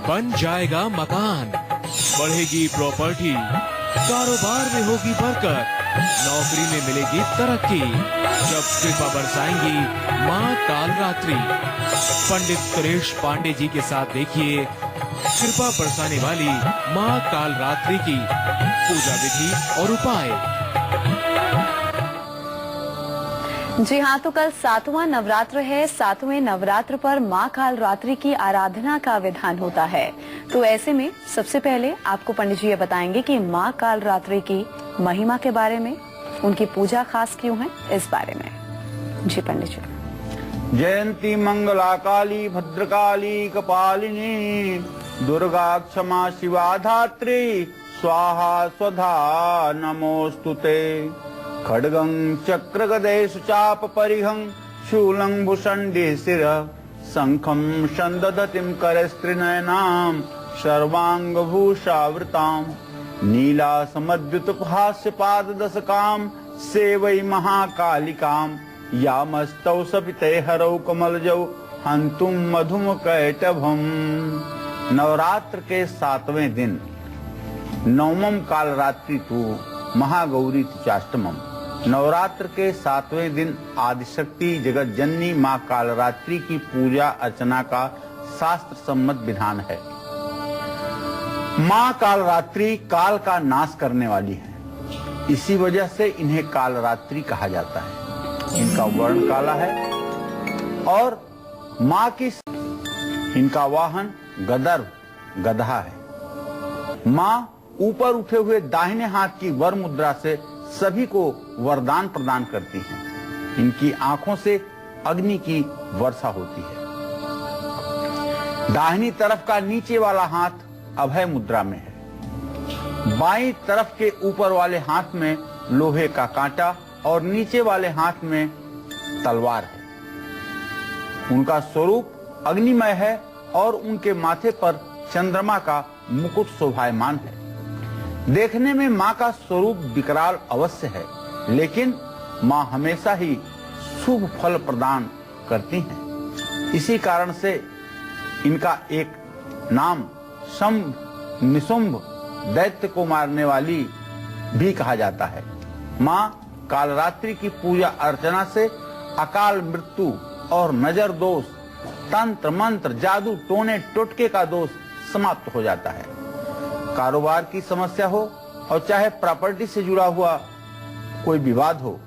बन जाएगा मकान, बढ़ेगी प्रॉपर्टी, कारोबार में होगी बरकत, नौकरी में मिलेगी तरक्की, जब कृपा बरसाएंगी माँ कालरात्रि। पंडित सुरेश पांडे जी के साथ देखिए कृपा बरसाने वाली माँ कालरात्रि की पूजा विधि और उपाय। जी हाँ, तो कल 7वां नवरात्र है। 7वें नवरात्र पर माँ कालरात्रि की आराधना का विधान होता है। तो ऐसे में सबसे पहले आपको पंडित जी ये बताएंगे कि माँ कालरात्रि की महिमा के बारे में, उनकी पूजा खास क्यों है, इस बारे में। जी पंडित जी। जयंती मंगला काली भद्रकाली कपालिनी दुर्गा क्षमा शिवा धात्री स्वाहा स्वधा नमोस्तुते। खड्गं चक्र गदेषु चाप परिहं शूलं भूषण्डे शिर शंखं संदधतिं करस्त्रिनयनां सर्वांगभूषावृतां नीला समद्युतहास्य पाददशकां सेवै महाकालिकां यामस्तौ सपिते हरौ कमलजौ हंतुं मधुम कैटभम्। नवरात्र के 7वें दिन नवमम कालरात्रि तु महागौरी चाष्टमम। नवरात्र के 7वें दिन आदिशक्ति जगत जननी माँ कालरात्रि की पूजा अर्चना का शास्त्र सम्मत विधान है। माँ कालरात्रि काल का नाश करने वाली है, इसी वजह से इन्हें कालरात्रि कहा जाता है। इनका वर्ण काला है और माँ की इनका वाहन गदर्भ गधा है। माँ ऊपर उठे हुए दाहिने हाथ की वर मुद्रा से सभी को वरदान प्रदान करती हैं। इनकी आंखों से अग्नि की वर्षा होती है। दाहिनी तरफ का नीचे वाला हाथ अभय मुद्रा में है। बाईं तरफ के ऊपर वाले हाथ में लोहे का कांटा और नीचे वाले हाथ में तलवार है। उनका स्वरूप अग्निमय है और उनके माथे पर चंद्रमा का मुकुट शोभायमान है। देखने में माँ का स्वरूप विकराल अवश्य है, लेकिन माँ हमेशा ही शुभ फल प्रदान करती हैं। इसी कारण से इनका एक नाम शंभ निशुंभ दैत्य को मारने वाली भी कहा जाता है। माँ कालरात्रि की पूजा अर्चना से अकाल मृत्यु और नजर दोष, तंत्र मंत्र जादू टोने टोटके का दोष समाप्त हो जाता है। कारोबार की समस्या हो और चाहे प्रॉपर्टी से जुड़ा हुआ कोई विवाद हो,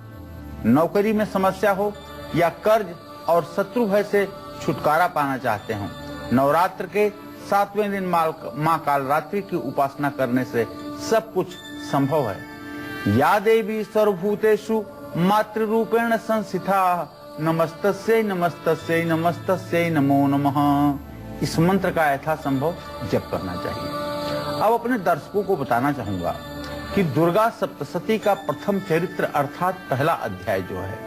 नौकरी में समस्या हो या कर्ज और शत्रु भय से छुटकारा पाना चाहते हो, नवरात्र के 7वें दिन माँ कालरात्रि की उपासना करने से सब कुछ संभव है। या देवी सर्वभूतेषु मातृरूपेण संस्थिता नमस्तस्यै नमस्तस्यै नमस्तस्यै नमो नमः। इस मंत्र का यथासंभव जप करना चाहिए। अब अपने दर्शकों को बताना चाहूंगा कि दुर्गा सप्तशती का प्रथम चरित्र अर्थात पहला अध्याय जो है,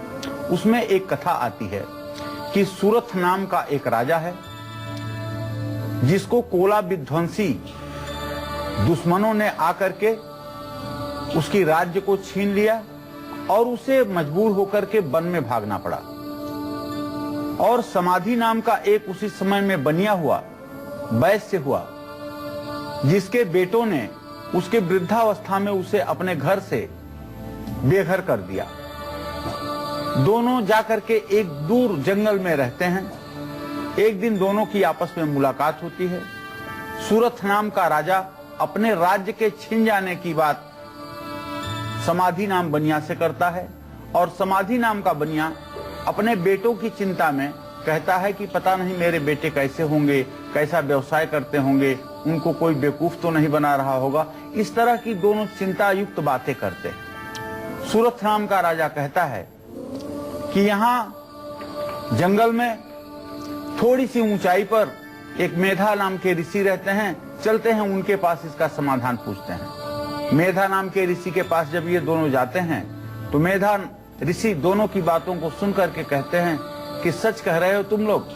उसमें एक कथा आती है कि सूरथ नाम का एक राजा है जिसको कोला विध्वंसी दुश्मनों ने आकर के उसकी राज्य को छीन लिया और उसे मजबूर होकर के वन में भागना पड़ा। और समाधि नाम का एक उसी समय में बनिया हुआ वैश्य हुआ, जिसके बेटों ने उसके वृद्धावस्था में उसे अपने घर से बेघर कर दिया। दोनों जाकर के एक दूर जंगल में रहते हैं। एक दिन दोनों की आपस में मुलाकात होती है। सूरथ नाम का राजा अपने राज्य के छिन जाने की बात समाधि नाम बनिया से करता है और समाधि नाम का बनिया अपने बेटों की चिंता में कहता है कि पता नहीं मेरे बेटे कैसे होंगे, कैसा व्यवसाय करते होंगे, उनको कोई बेवकूफ तो नहीं बना रहा होगा। इस तरह की दोनों चिंता युक्त बातें करते हैं। सूरथ नाम का राजा कहता है कि यहाँ जंगल में थोड़ी सी ऊंचाई पर एक मेधा नाम के ऋषि रहते हैं, चलते हैं उनके पास इसका समाधान पूछते हैं। मेधा नाम के ऋषि के पास जब ये दोनों जाते हैं तो मेधा ऋषि दोनों की बातों को सुन करके कहते हैं कि सच कह रहे हो तुम लोग,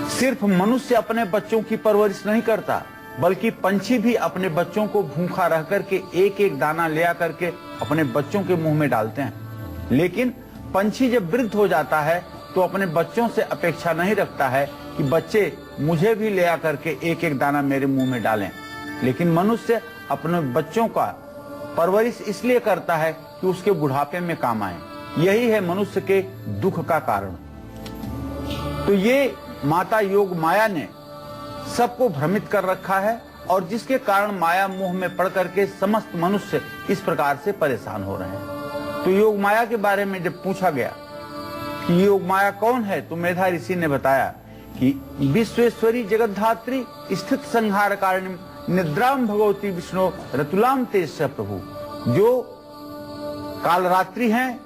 सिर्फ मनुष्य अपने बच्चों की परवरिश नहीं करता, बल्कि पंछी भी अपने बच्चों को भूखा रह करके एक एक दाना ले आकर के अपने बच्चों के मुंह में डालते हैं। लेकिन पंछी जब वृद्ध हो जाता है तो अपने बच्चों से अपेक्षा नहीं रखता है कि बच्चे मुझे भी ले आकर के एक एक दाना मेरे मुंह में डालें। लेकिन मनुष्य अपने बच्चों का परवरिश इसलिए करता है कि उसके बुढ़ापे में काम आए। यही है मनुष्य के दुख का कारण। तो ये माता योग माया ने सबको भ्रमित कर रखा है, और जिसके कारण माया मोह में पड़ करके समस्त मनुष्य इस प्रकार से परेशान हो रहे हैं। तो योग माया के बारे में जब पूछा गया कि योग माया कौन है, तो मेधा ऋषि ने बताया कि विश्वेश्वरी जगद्धात्री स्थित संहार कारिणी निद्राम भगवती विष्णु रतुलाम तेज प्रभु, जो कालरात्रि हैं,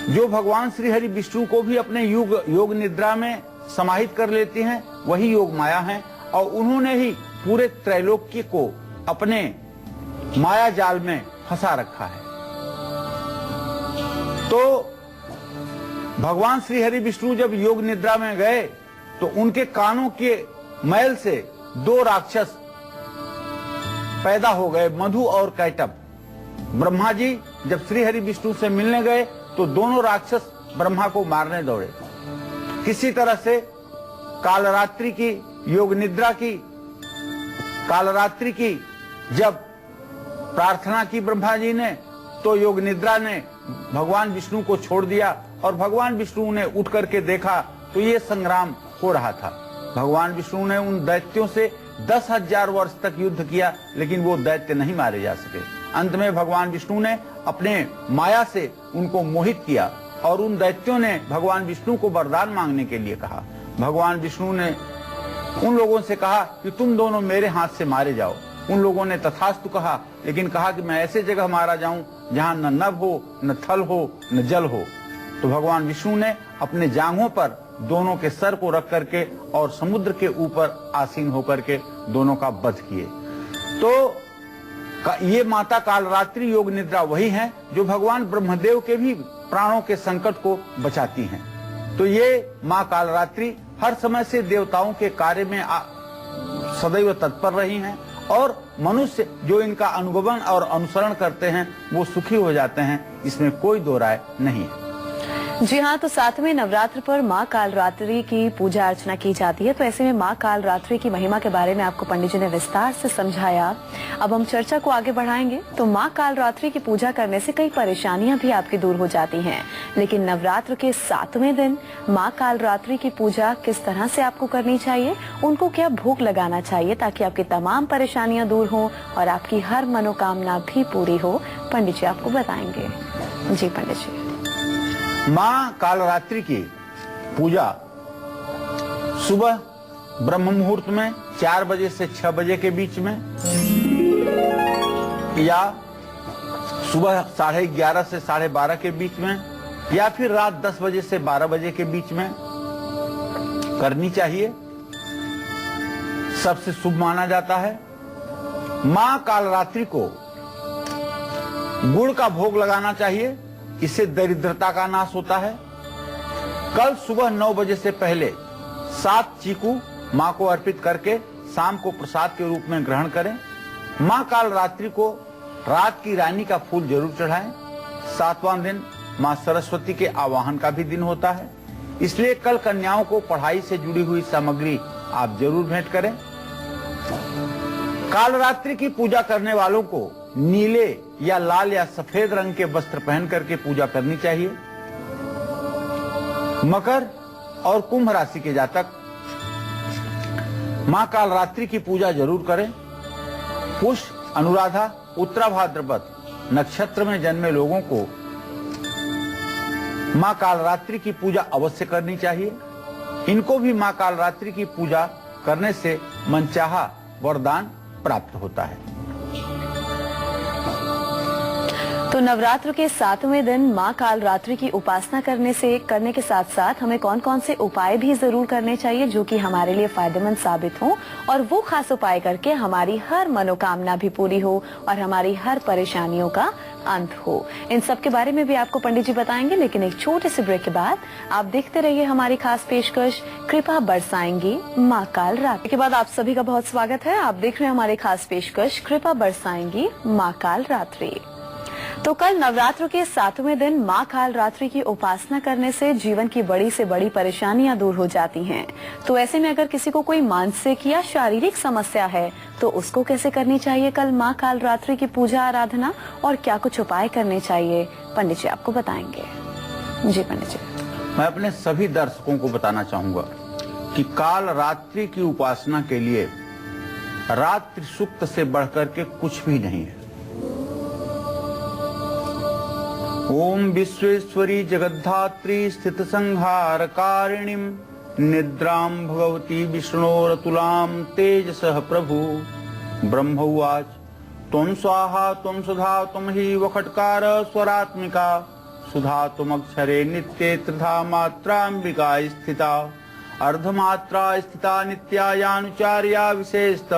जो भगवान श्री हरि विष्णु को भी अपने योग निद्रा में समाहित कर लेती हैं, वही योग माया हैं। और उन्होंने ही पूरे त्रैलोक्य को अपने माया जाल में फंसा रखा है। तो भगवान श्री हरि विष्णु जब योग निद्रा में गए तो उनके कानों के मैल से दो राक्षस पैदा हो गए, मधु और कैटभ। ब्रह्मा जी जब श्री हरि विष्णु से मिलने गए तो दोनों राक्षस ब्रह्मा को मारने दौड़े। किसी तरह से कालरात्रि की योग निद्रा की कालरात्रि की जब प्रार्थना की ब्रह्मा जी ने, तो योग निद्रा ने भगवान विष्णु को छोड़ दिया, और भगवान विष्णु ने उठ करके देखा तो ये संग्राम हो रहा था। भगवान विष्णु ने उन दैत्यों से 10,000 वर्ष तक युद्ध किया, लेकिन वो दैत्य नहीं मारे जा सके। अंत में भगवान विष्णु ने अपने माया से उनको मोहित किया, और उन दैत्यों ने भगवान विष्णु को वरदान मांगने के लिए कहा। भगवान विष्णु ने उन लोगों से कहा कि तुम दोनों मेरे हाथ से मारे जाओ। उन लोगों ने तथास्तु कहा, लेकिन कहा कि मैं ऐसे जगह मारा जाऊं जहां न नभ हो, न थल हो, न जल हो। तो भगवान विष्णु ने अपने जांघों पर दोनों के सर को रख करके और समुद्र के ऊपर आसीन होकर के दोनों का वध किए। तो ये माता कालरात्रि योग निद्रा वही है जो भगवान ब्रह्मदेव के भी प्राणों के संकट को बचाती हैं। तो ये माँ कालरात्रि हर समय से देवताओं के कार्य में सदैव तत्पर रही हैं, और मनुष्य जो इनका अनुगमन और अनुसरण करते हैं वो सुखी हो जाते हैं, इसमें कोई दो राय नहीं है। जी हाँ, तो 7वें नवरात्र पर माँ कालरात्रि की पूजा अर्चना की जाती है। तो ऐसे में माँ कालरात्रि की महिमा के बारे में आपको पंडित जी ने विस्तार से समझाया। अब हम चर्चा को आगे बढ़ाएंगे। तो माँ कालरात्रि की पूजा करने से कई परेशानियां भी आपकी दूर हो जाती हैं, लेकिन नवरात्र के 7वें दिन माँ कालरात्रि की पूजा किस तरह से आपको करनी चाहिए, उनको क्या भोग लगाना चाहिए ताकि आपकी तमाम परेशानियां दूर हो और आपकी हर मनोकामना भी पूरी हो, पंडित जी आपको बताएंगे। जी पंडित जी। माँ कालरात्रि की पूजा सुबह ब्रह्म मुहूर्त में 4 बजे से 6 बजे के बीच में, या सुबह 11:30 से 12:30 के बीच में, या फिर रात 10 बजे से 12 बजे के बीच में करनी चाहिए। सबसे शुभ माना जाता है। माँ कालरात्रि को गुड़ का भोग लगाना चाहिए, इससे दरिद्रता का नाश होता है। कल सुबह 9 बजे से पहले 7 चीकू माँ को अर्पित करके शाम को प्रसाद के रूप में ग्रहण करें। माँ कालरात्रि को रात की रानी का फूल जरूर चढ़ाएं। 7वां दिन माँ सरस्वती के आवाहन का भी दिन होता है, इसलिए कल कन्याओं को पढ़ाई से जुड़ी हुई सामग्री आप जरूर भेंट करें। कालरात्रि की पूजा करने वालों को नीले या लाल या सफेद रंग के वस्त्र पहन करके पूजा करनी चाहिए। मकर और कुंभ राशि के जातक मां कालरात्रि की पूजा जरूर करें। पुष्य, अनुराधा, उत्तरा भाद्रपद नक्षत्र में जन्मे लोगों को मां कालरात्रि की पूजा अवश्य करनी चाहिए। इनको भी मां कालरात्रि की पूजा करने से मनचाहा वरदान प्राप्त होता है। तो नवरात्र के 7वें दिन माँ कालरात्रि की उपासना करने के साथ साथ हमें कौन कौन से उपाय भी जरूर करने चाहिए जो कि हमारे लिए फायदेमंद साबित हो, और वो खास उपाय करके हमारी हर मनोकामना भी पूरी हो और हमारी हर परेशानियों का अंत हो। इन सब के बारे में भी आपको पंडित जी बताएंगे, लेकिन एक छोटे से ब्रेक के बाद आप देखते रहिए हमारी खास पेशकश कृपा बरसाएंगी माँ कालरात्रि। के बाद आप सभी का बहुत स्वागत है। आप देख रहे हैं हमारी खास पेशकश कृपा बरसाएंगी माँ कालरात्रि। तो कल नवरात्र के 7वें दिन मां कालरात्रि की उपासना करने से जीवन की बड़ी से बड़ी परेशानियां दूर हो जाती हैं। तो ऐसे में अगर किसी को कोई मानसिक या शारीरिक समस्या है तो उसको कैसे करनी चाहिए कल मां कालरात्रि की पूजा आराधना, और क्या कुछ उपाय करने चाहिए, पंडित जी आपको बताएंगे। जी पंडित जी। मैं अपने सभी दर्शकों को बताना चाहूंगा कि काल रात्रि की उपासना के लिए रात्रि सूक्त से बढ़कर के कुछ भी नहीं है। ओम विश्वेश्वरी जगद्धात्री स्थित संहार कारिणीम निद्राम भगवती विष्णोरतुलाम तेजसः प्रभु। ब्रह्म उवाच त्वं स्वाहा त्वं सुधा त्वं हि वखट्कार स्वरात्मिका सुधा त्वमक्षरे नित्ये त्रिधा मात्रांबिका स्थिता अर्धमात्रा स्थिता नित्यायानुचार्या विशेषत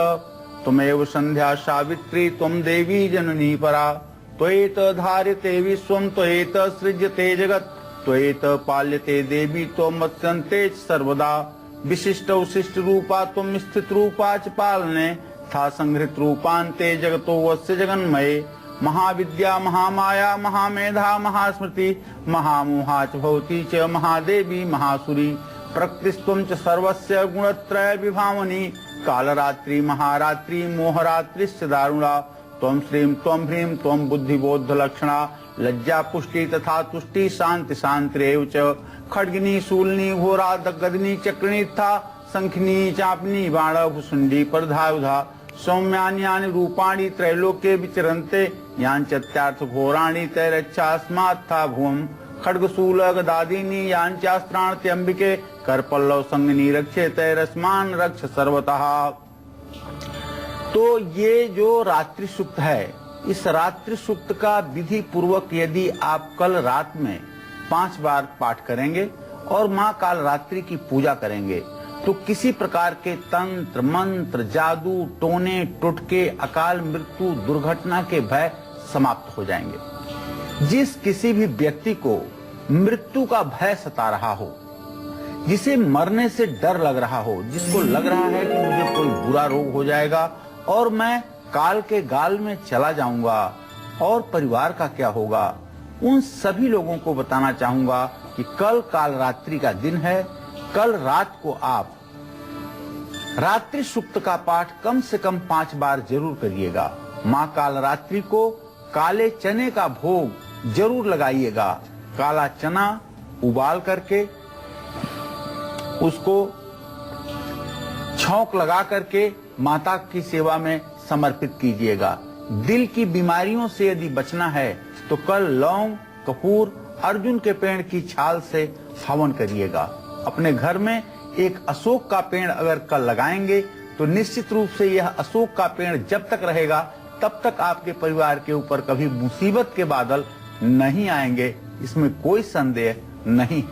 त्वमेव संध्या सावित्री त्वं देवी जननी परा त्वयेत धार्यते विश्वं त्वयेत सृज्यते जगत् त्वयेत पाल्यते देवी त्वमत्यन्ते च सर्वदा विशिष्ट उशिष्ट रूपा त्वं स्थित रूपा च पालने था संहृत रूपान्ते जगतो वस्य जगन्मये महाविद्या महामाया महामेधा महास्मृति महामोहा च भवती च महादेवी महासुरी प्रकृतिस्त्वं च सर्वस्य गुणत्रय विभावनी कालरात्रि महारात्रि मोहरात्रिश्च दारुणा त्वं श्रीं त्वं ह्रीं त्वं बुद्धिबोध लक्षणा लज्जा पुष्टि तथा तुष्टि शांति शांतिरेव च खड्गिनी शूलनी घोरा गदनी चक्रिणी था शंखनी चापनी बाण भुसुंडी परधायुधा सौम्यान्यानि रूपाणि त्रैलोक्ये विचरन्ते याञ्चत्यार्थ घोराणि तैरच्छास्मात्था भुवम् खड्गशूल गदादीनि याञ्चास्त्राणि अंबिके करपल्लव संगनी रक्षे तैरस्मान रक्ष सर्वतः। तो ये जो रात्रि सूक्त है, इस रात्रि सूक्त का विधि पूर्वक यदि आप कल रात में 5 बार पाठ करेंगे और मां कालरात्रि की पूजा करेंगे तो किसी प्रकार के तंत्र मंत्र जादू टोने टोटके अकाल मृत्यु दुर्घटना के भय समाप्त हो जाएंगे। जिस किसी भी व्यक्ति को मृत्यु का भय सता रहा हो, जिसे मरने से डर लग रहा हो, जिसको लग रहा है कि मुझे कोई बुरा रोग हो जाएगा और मैं काल के गाल में चला जाऊंगा और परिवार का क्या होगा, उन सभी लोगों को बताना चाहूंगा कि कल कालरात्रि का दिन है। कल रात को आप रात्रि सूक्त का पाठ कम से कम 5 बार जरूर करिएगा। मां कालरात्रि को काले चने का भोग जरूर लगाइएगा। काला चना उबाल करके उसको छौंक लगा करके माता की सेवा में समर्पित कीजिएगा। दिल की बीमारियों से यदि बचना है तो कल लौंग कपूर अर्जुन के पेड़ की छाल से हवन करिएगा। अपने घर में एक अशोक का पेड़ अगर कल लगाएंगे तो निश्चित रूप से यह अशोक का पेड़ जब तक रहेगा तब तक आपके परिवार के ऊपर कभी मुसीबत के बादल नहीं आएंगे, इसमें कोई संदेह नहीं।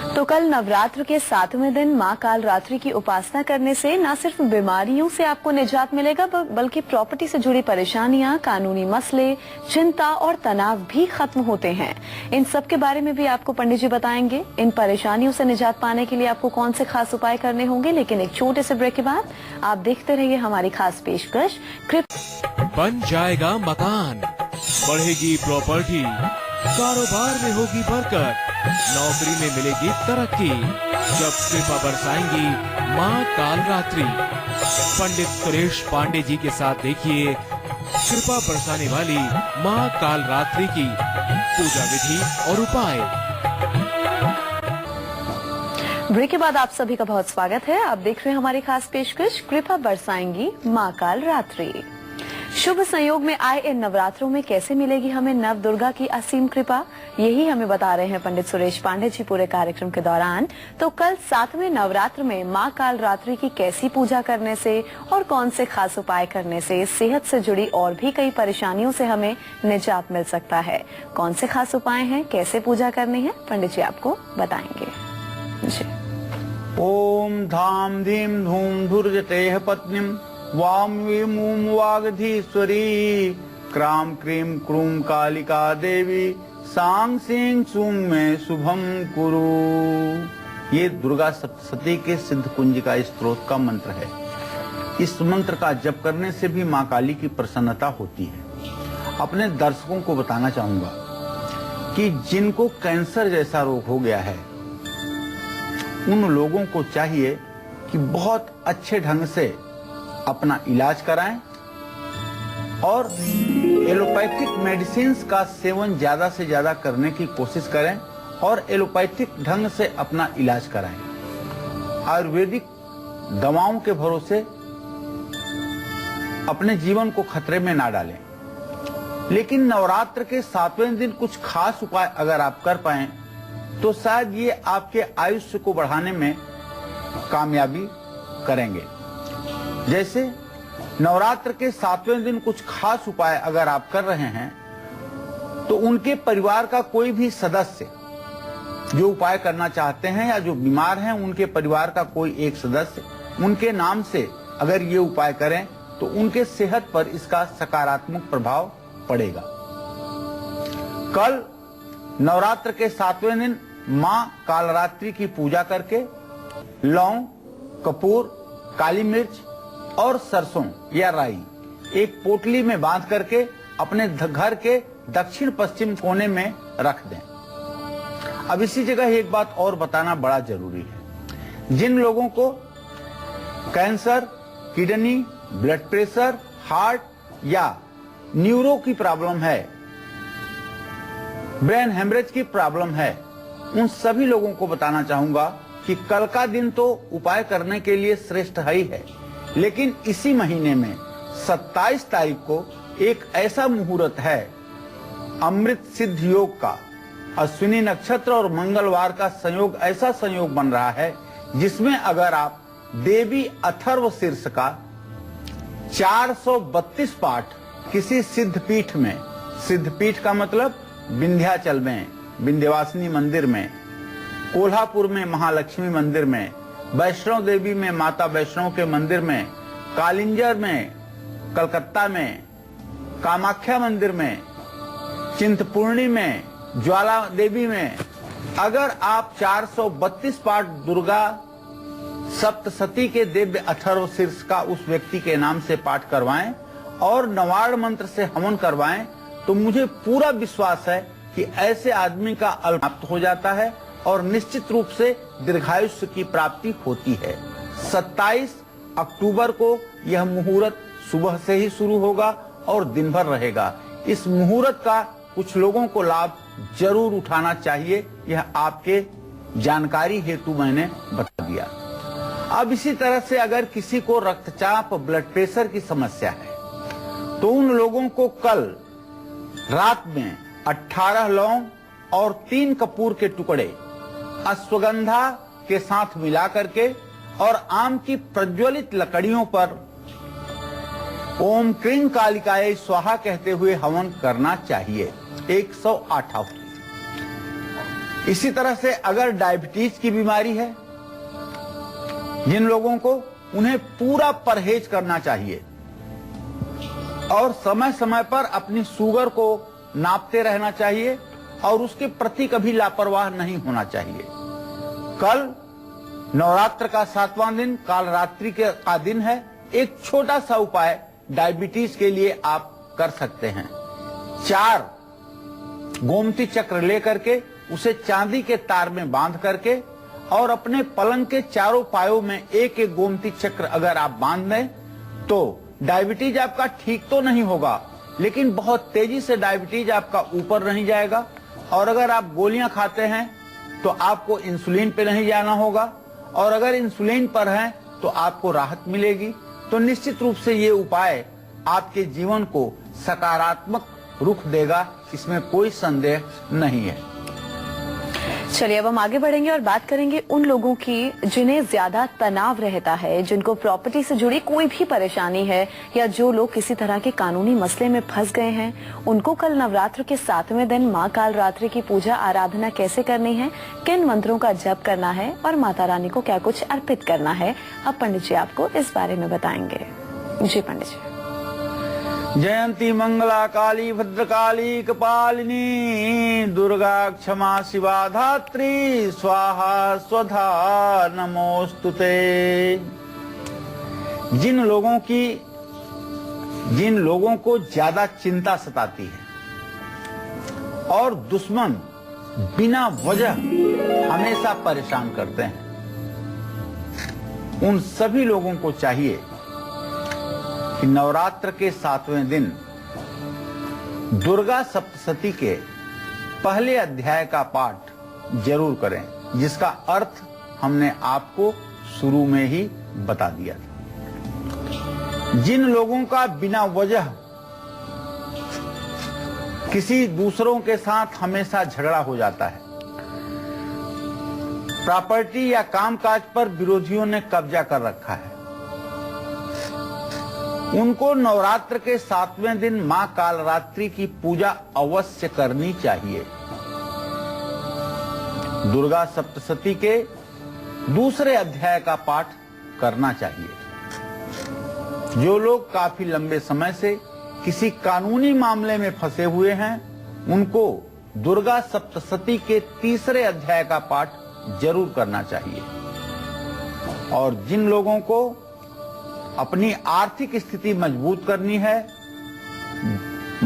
तो कल नवरात्र के 7वें दिन मां कालरात्रि की उपासना करने से न सिर्फ बीमारियों से आपको निजात मिलेगा बल्कि प्रॉपर्टी से जुड़ी परेशानियां, कानूनी मसले, चिंता और तनाव भी खत्म होते हैं। इन सब के बारे में भी आपको पंडित जी बताएंगे। इन परेशानियों से निजात पाने के लिए आपको कौन से खास उपाय करने होंगे, लेकिन एक छोटे से ब्रेक के बाद आप देखते रहिए हमारी खास पेशकश। बन जाएगा मकान, बढ़ेगी प्रॉपर्टी, कारोबार में होगी बरकत, नौकरी में मिलेगी तरक्की जब कृपा बरसाएंगी मां कालरात्रि। पंडित सुरेश पांडे जी के साथ देखिए कृपा बरसाने वाली मां कालरात्रि की पूजा विधि और उपाय। ब्रेक के बाद आप सभी का बहुत स्वागत है। आप देख रहे हैं हमारी खास पेशकश कृपा बरसाएंगी मां कालरात्रि। शुभ संयोग में आए इन नवरात्रों में कैसे मिलेगी हमें नव दुर्गा की असीम कृपा, यही हमें बता रहे हैं पंडित सुरेश पांडे जी पूरे कार्यक्रम के दौरान। तो कल 7वें नवरात्र में मां कालरात्रि की कैसी पूजा करने से और कौन से खास उपाय करने से सेहत से जुड़ी और भी कई परेशानियों से हमें निजात मिल सकता है। कौन से खास उपाय हैं, कैसे पूजा करनी है, पंडित जी आपको बताएंगे। जी। ओम धाम धीम धूम धुर्जतेह पत्नीम वाम विमूम वागधीश्वरी क्राम क्रीम क्रूम कालिका देवी सांग सिंह सुम में शुभम कुरु। ये दुर्गा सप्तशती के सिद्ध कुंज का स्त्रोत का मंत्र है। इस मंत्र का जप करने से भी मां काली की प्रसन्नता होती है। अपने दर्शकों को बताना चाहूंगा कि जिनको कैंसर जैसा रोग हो गया है उन लोगों को चाहिए कि बहुत अच्छे ढंग से अपना इलाज कराएं और एलोपैथिक मेडिसिन्स का सेवन ज्यादा से ज्यादा करने की कोशिश करें और एलोपैथिक ढंग से अपना इलाज कराएं। आयुर्वेदिक दवाओं के भरोसे अपने जीवन को खतरे में ना डालें। लेकिन नवरात्र के 7वें दिन कुछ खास उपाय अगर आप कर पाएं तो शायद ये आपके आयुष्य को बढ़ाने में कामयाबी करेंगे। जैसे नवरात्र के 7वें दिन कुछ खास उपाय अगर आप कर रहे हैं तो उनके परिवार का कोई भी सदस्य जो उपाय करना चाहते हैं या जो बीमार हैं उनके परिवार का कोई एक सदस्य उनके नाम से अगर ये उपाय करें तो उनके सेहत पर इसका सकारात्मक प्रभाव पड़ेगा। कल नवरात्र के 7वें दिन मां कालरात्रि की पूजा करके लौंग, कपूर, काली मिर्च और सरसों या राई एक पोटली में बांध करके अपने घर के दक्षिण पश्चिम कोने में रख दें। अब इसी जगह एक बात और बताना बड़ा जरूरी है। जिन लोगों को cancer, kidney, blood pressure, heart या न्यूरो की प्रॉब्लम है, ब्रेन हेमरेज की प्रॉब्लम है, उन सभी लोगों को बताना चाहूंगा कि कल का दिन तो उपाय करने के लिए श्रेष्ठ ही है, लेकिन इसी महीने में 27 तारीख को एक ऐसा मुहूर्त है अमृत सिद्ध योग का। अश्विनी नक्षत्र और मंगलवार का संयोग ऐसा संयोग बन रहा है जिसमें अगर आप देवी अथर्व शीर्ष का 432 पाठ किसी सिद्ध पीठ में, सिद्ध पीठ का मतलब विंध्याचल में विंध्यवासिनी मंदिर में, कोल्हापुर में महालक्ष्मी मंदिर में, वैष्णो देवी में माता वैष्णो के मंदिर में, कालिंजर में, कलकत्ता में कामाख्या मंदिर में, चिंतपूर्णी में, ज्वाला देवी में अगर आप 432 पाठ दुर्गा सप्तशती के दिव्य अथर्व शीर्ष का उस व्यक्ति के नाम से पाठ करवाएं और नवाड़ मंत्र से हवन करवाएं तो मुझे पूरा विश्वास है कि ऐसे आदमी का अल्प प्राप्त हो जाता है और निश्चित रूप से दीर्घायुष्य की प्राप्ति होती है। 27 अक्टूबर को यह मुहूर्त सुबह से ही शुरू होगा और दिन भर रहेगा। इस मुहूर्त का कुछ लोगों को लाभ जरूर उठाना चाहिए, यह आपके जानकारी हेतु मैंने बता दिया। अब इसी तरह से अगर किसी को रक्तचाप, ब्लड प्रेशर की समस्या है तो उन लोगों को कल रात में 18 लौंग और 3 कपूर के टुकड़े अश्वगंधा के साथ मिला करके और आम की प्रज्वलित लकड़ियों पर ओम क्रीं कालिकाय स्वाहा कहते हुए हवन करना चाहिए 108 आहुति। इसी तरह से अगर डायबिटीज की बीमारी है जिन लोगों को, उन्हें पूरा परहेज करना चाहिए और समय समय पर अपनी शुगर को नापते रहना चाहिए और उसके प्रति कभी लापरवाह नहीं होना चाहिए। कल नवरात्र का 7वां दिन कालरात्रि का दिन है। एक छोटा सा उपाय डायबिटीज के लिए आप कर सकते हैं। 4 गोमती चक्र लेकर के उसे चांदी के तार में बांध करके और अपने पलंग के चारों पायों में एक एक गोमती चक्र अगर आप बांध दें तो डायबिटीज आपका ठीक तो नहीं होगा, लेकिन बहुत तेजी से डायबिटीज आपका ऊपर नहीं जाएगा। और अगर आप गोलियां खाते हैं तो आपको इंसुलिन पे नहीं जाना होगा और अगर इंसुलिन पर हैं तो आपको राहत मिलेगी। तो निश्चित रूप से ये उपाय आपके जीवन को सकारात्मक रुख देगा, इसमें कोई संदेह नहीं है। चलिए अब हम आगे बढ़ेंगे और बात करेंगे उन लोगों की जिन्हें ज्यादा तनाव रहता है, जिनको प्रॉपर्टी से जुड़ी कोई भी परेशानी है या जो लोग किसी तरह के कानूनी मसले में फंस गए हैं। उनको कल नवरात्र के 7वें दिन मां कालरात्रि की पूजा आराधना कैसे करनी है, किन मंत्रों का जप करना है और माता रानी को क्या कुछ अर्पित करना है, अब पंडित जी आपको इस बारे में बताएंगे। जी पंडित जी। जयंती मंगला काली भद्रकाली कपालिनी दुर्गा क्षमा शिवा धात्री स्वाहा स्वधा नमोस्तुते। जिन लोगों की जिन लोगों को ज्यादा चिंता सताती है और दुश्मन बिना वजह हमेशा परेशान करते हैं, उन सभी लोगों को चाहिए कि नवरात्र के 7वें दिन दुर्गा सप्तशती के पहले अध्याय का पाठ जरूर करें, जिसका अर्थ हमने आपको शुरू में ही बता दिया था। जिन लोगों का बिना वजह किसी दूसरों के साथ हमेशा झगड़ा हो जाता है, प्रॉपर्टी या कामकाज पर विरोधियों ने कब्जा कर रखा है, उनको नवरात्र के 7वें दिन मां कालरात्रि की पूजा अवश्य करनी चाहिए। दुर्गा सप्तशती के दूसरे अध्याय का पाठ करना चाहिए। जो लोग काफी लंबे समय से किसी कानूनी मामले में फंसे हुए हैं, उनको दुर्गा सप्तशती के तीसरे अध्याय का पाठ जरूर करना चाहिए। और जिन लोगों को अपनी आर्थिक स्थिति मजबूत करनी है,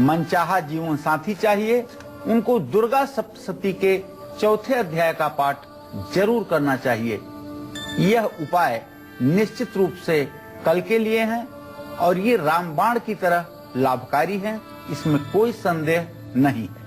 मनचाहा जीवन साथी चाहिए, उनको दुर्गा सप्तशती के चौथे अध्याय का पाठ जरूर करना चाहिए। यह उपाय निश्चित रूप से कल के लिए हैं और ये रामबाण की तरह लाभकारी हैं, इसमें कोई संदेह नहीं है।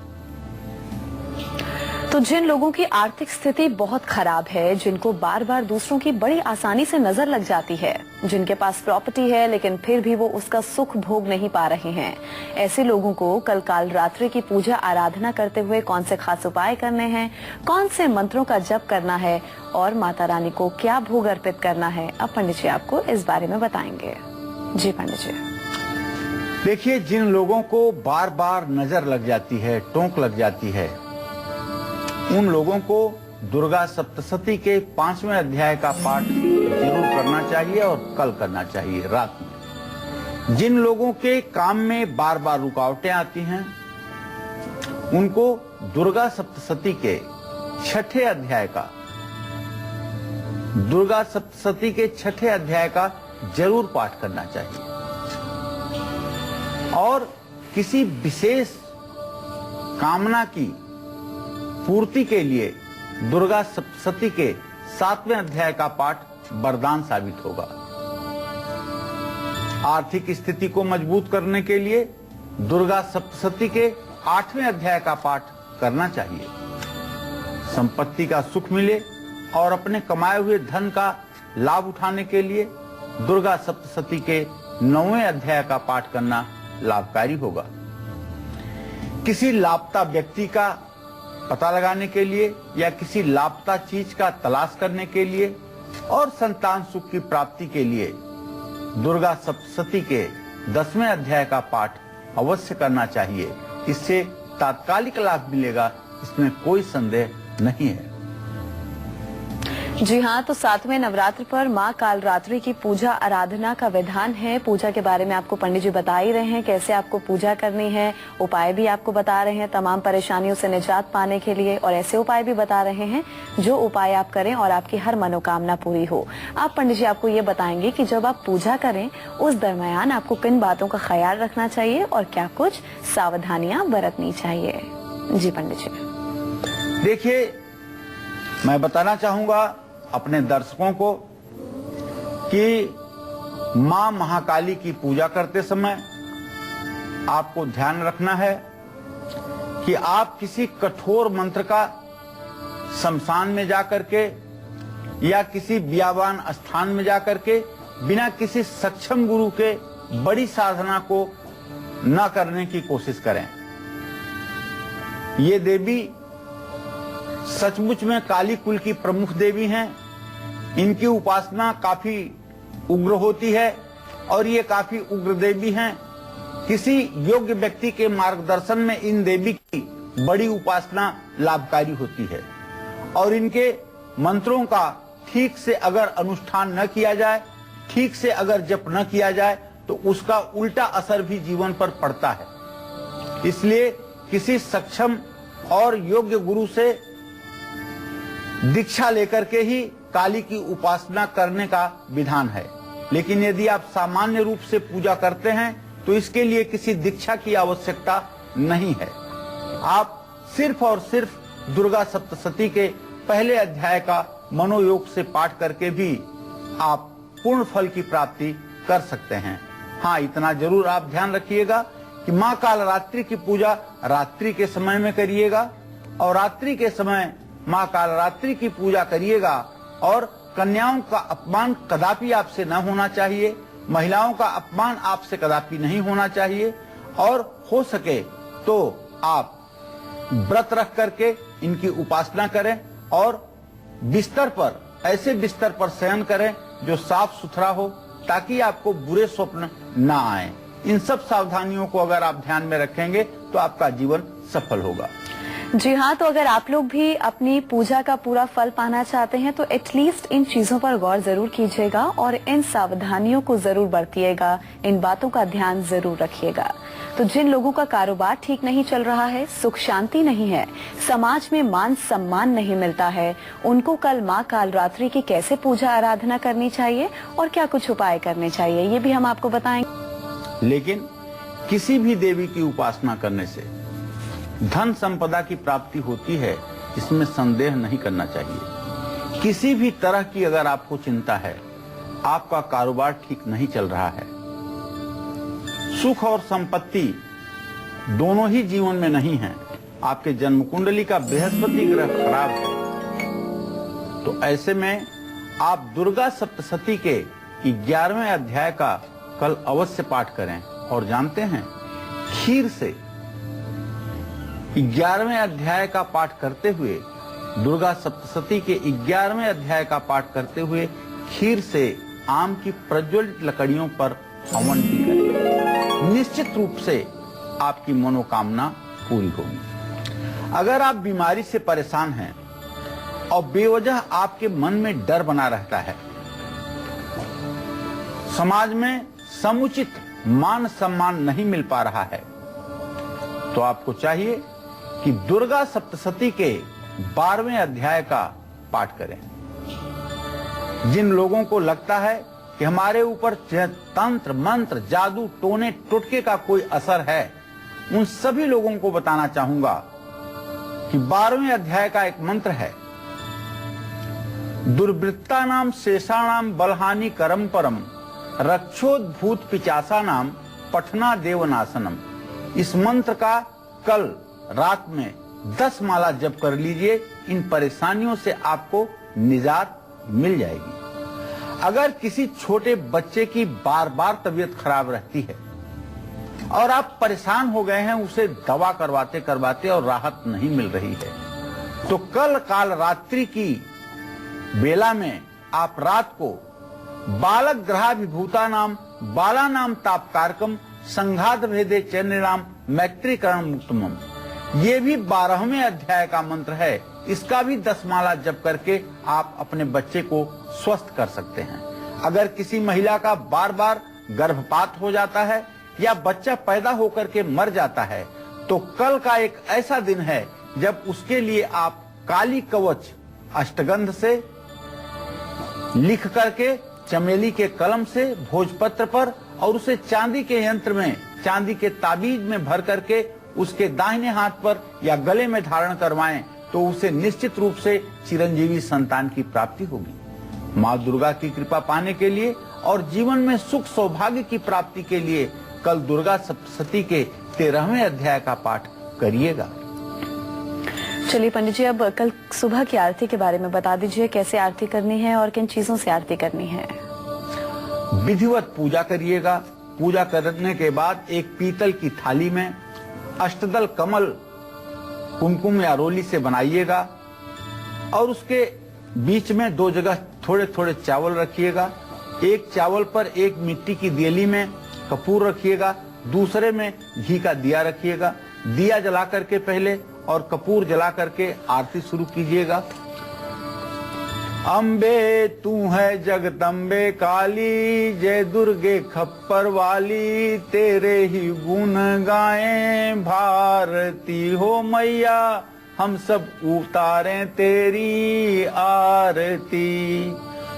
तो जिन लोगों की आर्थिक स्थिति बहुत खराब है, जिनको बार बार दूसरों की बड़ी आसानी से नजर लग जाती है, जिनके पास प्रॉपर्टी है लेकिन फिर भी वो उसका सुख भोग नहीं पा रहे हैं, ऐसे लोगों को कल कालरात्रि की पूजा आराधना करते हुए कौन से खास उपाय करने हैं, कौन से मंत्रों का जप करना है और माता रानी को क्या भोग अर्पित करना है, अब पंडित जी आपको इस बारे में बताएंगे। जी पंडित जी। देखिए, जिन लोगों को बार बार नजर लग जाती है, टोंक लग जाती है, उन लोगों को दुर्गा सप्तशती के 5वें अध्याय का पाठ जरूर करना चाहिए और कल करना चाहिए रात में। जिन लोगों के काम में बार बार रुकावटें आती हैं, उनको दुर्गा सप्तशती के 6ठे अध्याय का जरूर पाठ करना चाहिए। और किसी विशेष कामना की पूर्ति के लिए दुर्गा सप्तशती के 7वें अध्याय का पाठ वरदान साबित होगा। आर्थिक स्थिति को मजबूत करने के लिए दुर्गा सप्तशती के 8वें अध्याय का पाठ करना चाहिए। संपत्ति का सुख मिले और अपने कमाए हुए धन का लाभ उठाने के लिए दुर्गा सप्तशती के 9वें अध्याय का पाठ करना लाभकारी होगा। किसी लापता व्यक्ति का पता लगाने के लिए या किसी लापता चीज का तलाश करने के लिए और संतान सुख की प्राप्ति के लिए दुर्गा सप्तशती के 10वें अध्याय का पाठ अवश्य करना चाहिए। इससे तात्कालिक लाभ मिलेगा, इसमें कोई संदेह नहीं है। जी हाँ, तो 7वें नवरात्र पर माँ कालरात्रि की पूजा आराधना का विधान है। पूजा के बारे में आपको पंडित जी बता ही रहे हैं, कैसे आपको पूजा करनी है, उपाय भी आपको बता रहे हैं तमाम परेशानियों से निजात पाने के लिए, और ऐसे उपाय भी बता रहे हैं जो उपाय आप करें और आपकी हर मनोकामना पूरी हो। आप पंडित जी आपको ये बताएंगे कि जब आप पूजा करें उस दरमियान आपको किन बातों का ख्याल रखना चाहिए और क्या कुछ सावधानियां बरतनी चाहिए। जी पंडित जी। देखिए, मैं बताना चाहूंगा अपने दर्शकों को कि मां महाकाली की पूजा करते समय आपको ध्यान रखना है कि आप किसी कठोर मंत्र का शमशान में जाकर के या किसी बियाबान स्थान में जाकर के बिना किसी सक्षम गुरु के बड़ी साधना को न करने की कोशिश करें। ये देवी सचमुच में काली कुल की प्रमुख देवी हैं। इनकी उपासना काफी उग्र होती है और ये काफी उग्र देवी हैं। किसी योग्य व्यक्ति के मार्गदर्शन में इन देवी की बड़ी उपासना लाभकारी होती है और इनके मंत्रों का ठीक से अगर अनुष्ठान न किया जाए, ठीक से अगर जप न किया जाए तो उसका उल्टा असर भी जीवन पर पड़ता है। इसलिए किसी सक्षम और योग्य गुरु से दीक्षा लेकर के ही काली की उपासना करने का विधान है। लेकिन यदि आप सामान्य रूप से पूजा करते हैं तो इसके लिए किसी दीक्षा की आवश्यकता नहीं है। आप सिर्फ और सिर्फ दुर्गा सप्तशती के पहले अध्याय का मनोयोग से पाठ करके भी आप पूर्ण फल की प्राप्ति कर सकते हैं। हाँ, इतना जरूर आप ध्यान रखिएगा कि माँ कालरात्रि की पूजा रात्रि के समय में करिएगा और रात्रि के समय माँ कालरात्रि की पूजा करिएगा। और कन्याओं का अपमान कदापि आपसे न होना चाहिए, महिलाओं का अपमान आपसे कदापि नहीं होना चाहिए। और हो सके तो आप व्रत रख करके इनकी उपासना करें और बिस्तर पर, ऐसे बिस्तर पर शयन करें जो साफ सुथरा हो, ताकि आपको बुरे स्वप्न ना आए। इन सब सावधानियों को अगर आप ध्यान में रखेंगे तो आपका जीवन सफल होगा। जी हाँ, तो अगर आप लोग भी अपनी पूजा का पूरा फल पाना चाहते हैं तो एटलीस्ट इन चीजों पर गौर जरूर कीजिएगा और इन सावधानियों को जरूर बरतिएगा, इन बातों का ध्यान जरूर रखिएगा। तो जिन लोगों का कारोबार ठीक नहीं चल रहा है, सुख शांति नहीं है, समाज में मान सम्मान नहीं मिलता है, उनको कल माँ कालरात्रि की कैसे पूजा आराधना करनी चाहिए और क्या कुछ उपाय करने चाहिए, ये भी हम आपको बताएंगे। लेकिन किसी भी देवी की उपासना करने से धन संपदा की प्राप्ति होती है, इसमें संदेह नहीं करना चाहिए। किसी भी तरह की अगर आपको चिंता है, आपका कारोबार ठीक नहीं चल रहा है, सुख और संपत्ति दोनों ही जीवन में नहीं है, आपके जन्म कुंडली का बृहस्पति ग्रह खराब है, तो ऐसे में आप दुर्गा सप्तशती के 11वें अध्याय का कल अवश्य पाठ करें। और जानते हैं, खीर से 11वें अध्याय का पाठ करते हुए, दुर्गा सप्तशती के 11वें अध्याय का पाठ करते हुए खीर से आम की प्रज्वलित लकड़ियों पर हवन भी करें। निश्चित रूप से आपकी मनोकामना पूरी होगी। अगर आप बीमारी से परेशान हैं और बेवजह आपके मन में डर बना रहता है, समाज में समुचित मान सम्मान नहीं मिल पा रहा है, तो आपको चाहिए कि दुर्गा सप्तशती के 12वें अध्याय का पाठ करें। जिन लोगों को लगता है कि हमारे ऊपर तंत्र मंत्र जादू टोने टोटके का कोई असर है, उन सभी लोगों को बताना चाहूंगा कि 12वें अध्याय का एक मंत्र है, दुर्वृत्ता नाम शेषाणाम बलहानि करम परम रक्षोद्भूत पिचासा नाम पठना देवनाशनम। इस मंत्र का कल रात में 10 माला जप कर लीजिए, इन परेशानियों से आपको निजात मिल जाएगी। अगर किसी छोटे बच्चे की बार बार तबीयत खराब रहती है और आप परेशान हो गए हैं, उसे दवा करवाते करवाते और राहत नहीं मिल रही है, तो कल काल रात्रि की बेला में आप रात को बालक ग्रहाभिभूता नाम बाला नाम तापकारकम संघात भेदे चैन्यराम मैत्रीकरण मुक्तमम, ये भी 12वें अध्याय का मंत्र है। इसका भी 10 माला जप करके आप अपने बच्चे को स्वस्थ कर सकते हैं। अगर किसी महिला का बार बार गर्भपात हो जाता है या बच्चा पैदा होकर के मर जाता है, तो कल का एक ऐसा दिन है जब उसके लिए आप काली कवच अष्टगंध से लिख करके चमेली के कलम से भोजपत्र पर और उसे चांदी के यंत्र में, चांदी के ताबीज में भर करके उसके दाहिने हाथ पर या गले में धारण करवाएं, तो उसे निश्चित रूप से चिरंजीवी संतान की प्राप्ति होगी। माँ दुर्गा की कृपा पाने के लिए और जीवन में सुख सौभाग्य की प्राप्ति के लिए कल दुर्गा सप्तशती के 13वें अध्याय का पाठ करिएगा। चलिए पंडित जी, अब कल सुबह की आरती के बारे में बता दीजिए, कैसे आरती करनी है और किन चीजों से आरती करनी है। विधिवत पूजा करिएगा। पूजा करने के बाद एक पीतल की थाली में अष्टदल कमल कुमकुम या रोली से बनाइएगा और उसके बीच में 2 जगह थोड़े थोड़े चावल रखिएगा। एक चावल पर एक मिट्टी की देली में कपूर रखिएगा, दूसरे में घी का दिया रखिएगा। दिया जला करके पहले और कपूर जला करके आरती शुरू कीजिएगा। अम्बे तू है जगदम्बे काली, जय दुर्गे खप्पर वाली, तेरे ही गुण गाएं भारती हो मैया, हम सब उतारें तेरी आरती।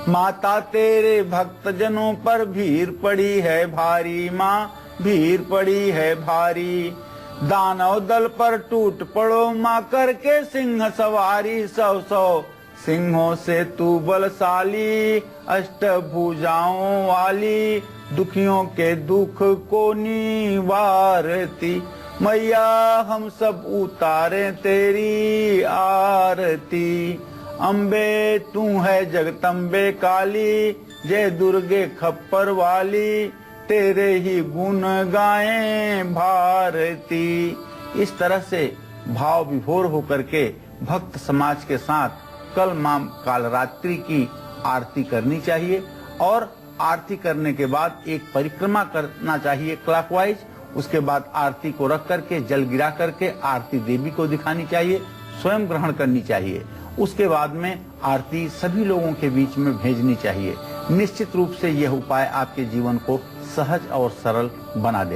माता तेरे भक्त जनों पर भीड़ पड़ी है भारी माँ, भीड़ पड़ी है भारी। दानव दल पर टूट पड़ो माँ करके सिंह सवारी। 100 सिंहों से तू बलशाली, अष्टभुजाओं वाली, दुखियों के दुख को निवारती। मैया हम सब उतारे तेरी आरती। अम्बे तू है जगदम्बे काली, जय दुर्गे खप्पर वाली, तेरे ही गुण गाएं भारती। इस तरह से भाव विभोर होकर के भक्त समाज के साथ कल मां कालरात्रि की आरती करनी चाहिए और आरती करने के बाद एक परिक्रमा करना चाहिए क्लॉकवाइज। उसके बाद आरती को रख करके जल गिरा करके आरती देवी को दिखानी चाहिए, स्वयं ग्रहण करनी चाहिए। उसके बाद में आरती सभी लोगों के बीच में भेजनी चाहिए। निश्चित रूप से यह उपाय आपके जीवन को सहज और सरल बना देगा।